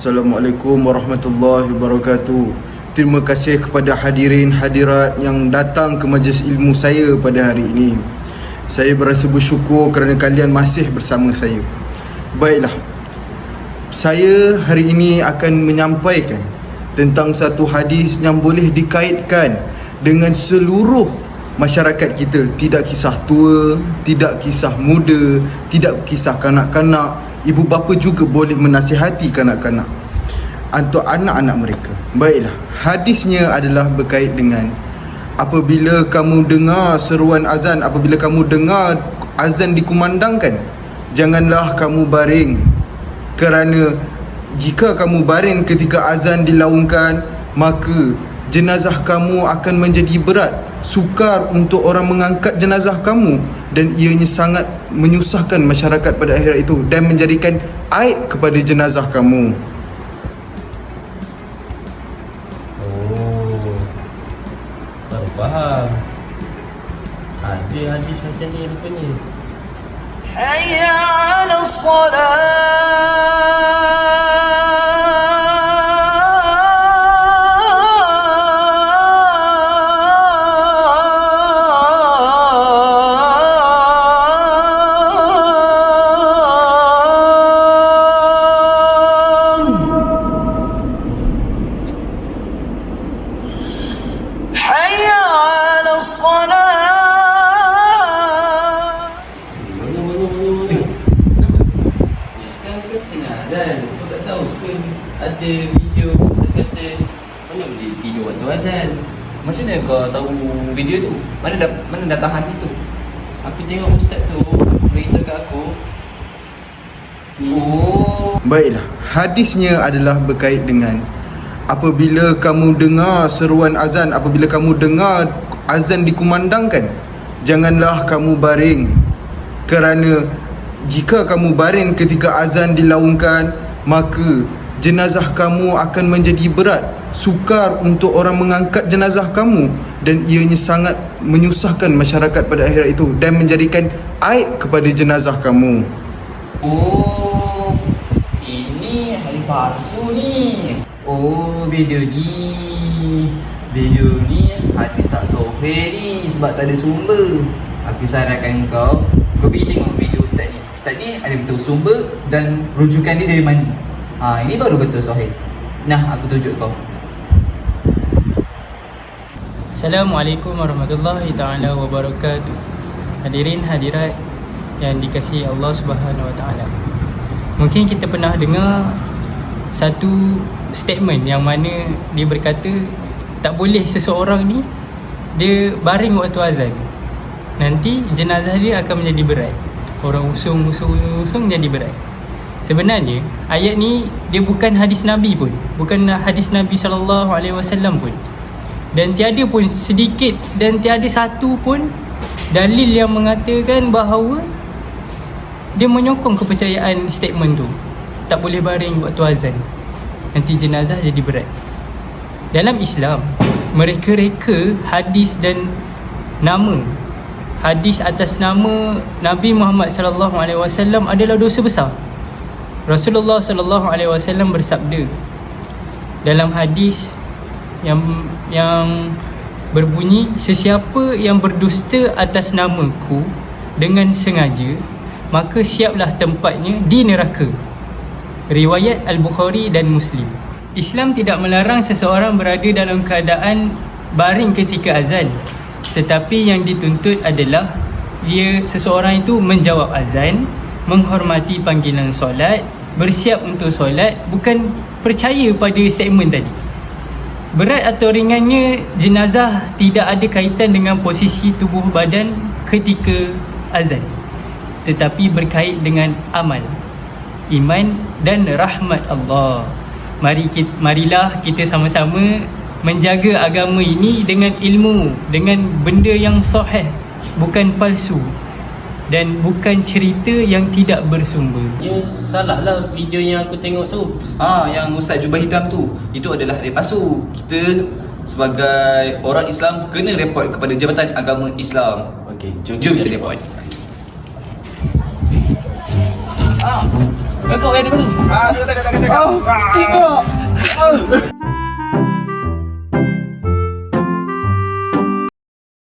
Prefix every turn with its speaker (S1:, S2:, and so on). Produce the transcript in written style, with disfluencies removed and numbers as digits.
S1: Assalamualaikum warahmatullahi wabarakatuh. Terima kasih kepada hadirin hadirat yang datang ke majlis ilmu saya pada hari ini. Saya berasa bersyukur kerana kalian masih bersama saya. Baiklah, saya hari ini akan menyampaikan tentang satu hadis yang boleh dikaitkan dengan seluruh masyarakat kita. Tidak kisah tua, tidak kisah muda, tidak kisah kanak-kanak. Ibu bapa juga boleh menasihati kanak-kanak untuk anak-anak mereka. Baiklah, hadisnya adalah berkait dengan apabila kamu dengar seruan azan, apabila kamu dengar azan dikumandangkan, janganlah kamu baring, kerana jika kamu baring ketika azan dilaungkan, maka jenazah kamu akan menjadi berat. Sukar untuk orang mengangkat jenazah kamu, dan ianya sangat menyusahkan masyarakat pada akhirat itu dan menjadikan aib kepada jenazah kamu.
S2: Oh, baru faham. Ada hadis macam ni rupanya.
S3: Hayya 'ala salat.
S2: Ada video Ustaz kata mana boleh tidur waktu azan.
S4: Macam mana kau tahu video tu? Mana datang hadis tu?
S2: Aku tengok Ustaz tu beritahu kat aku.
S1: Baiklah, hadisnya adalah berkait dengan apabila kamu dengar seruan azan, apabila kamu dengar azan dikumandangkan, janganlah kamu baring, kerana jika kamu baring ketika azan dilaungkan, maka jenazah kamu akan menjadi berat. Sukar untuk orang mengangkat jenazah kamu, dan ianya sangat menyusahkan masyarakat pada akhirat itu dan menjadikan aib kepada jenazah kamu.
S4: Oh, ini hari palsu ni. Oh, video ni hadis tak sahih ni sebab tak ada sumber. Aku sarankan kau pergi tengok video Ustaz ni. Ustaz ni ada betul sumber dan rujukan dia dari mana. Ini baru betul sahih. Nah, aku tunjuk kau.
S5: Assalamualaikum warahmatullahi taala wabarakatuh. Hadirin hadirat yang dikasihi Allah Subhanahu wa taala. Mungkin kita pernah dengar satu statement yang mana dia berkata tak boleh seseorang ni dia baring waktu azan. Nanti jenazah dia akan menjadi berat. Orang usung jadi berat. Sebenarnya ayat ni dia bukan hadis Nabi pun, bukan hadis Nabi SAW pun, dan tiada pun sedikit dan tiada satu pun dalil yang mengatakan bahawa dia menyokong kepercayaan statement tu. Tak boleh baring waktu azan, nanti jenazah jadi berat. Dalam Islam, mereka reka hadis dan nama, hadis atas nama Nabi Muhammad SAW adalah dosa besar. Rasulullah SAW bersabda dalam hadis yang berbunyi, sesiapa yang berdusta atas namaku dengan sengaja, maka siaplah tempatnya di neraka. Riwayat Al-Bukhari dan Muslim. Islam tidak melarang seseorang berada dalam keadaan baring ketika azan, tetapi yang dituntut adalah seseorang itu menjawab azan, menghormati panggilan solat, bersiap untuk solat, bukan percaya pada statement tadi. Berat atau ringannya jenazah tidak ada kaitan dengan posisi tubuh badan ketika azan, tetapi berkait dengan amal, iman dan rahmat Allah. Marilah kita sama-sama menjaga agama ini dengan ilmu, dengan benda yang sahih, bukan palsu dan bukan cerita yang tidak bersumber.
S2: Ya, salah lah video yang aku tengok tu.
S4: Yang Ustaz jubah hitam tu, itu adalah hadis palsu. Kita sebagai orang Islam kena report kepada Jabatan Agama Islam.
S2: Okey,
S4: Jom kita report. Kau yang di mana? Tengok.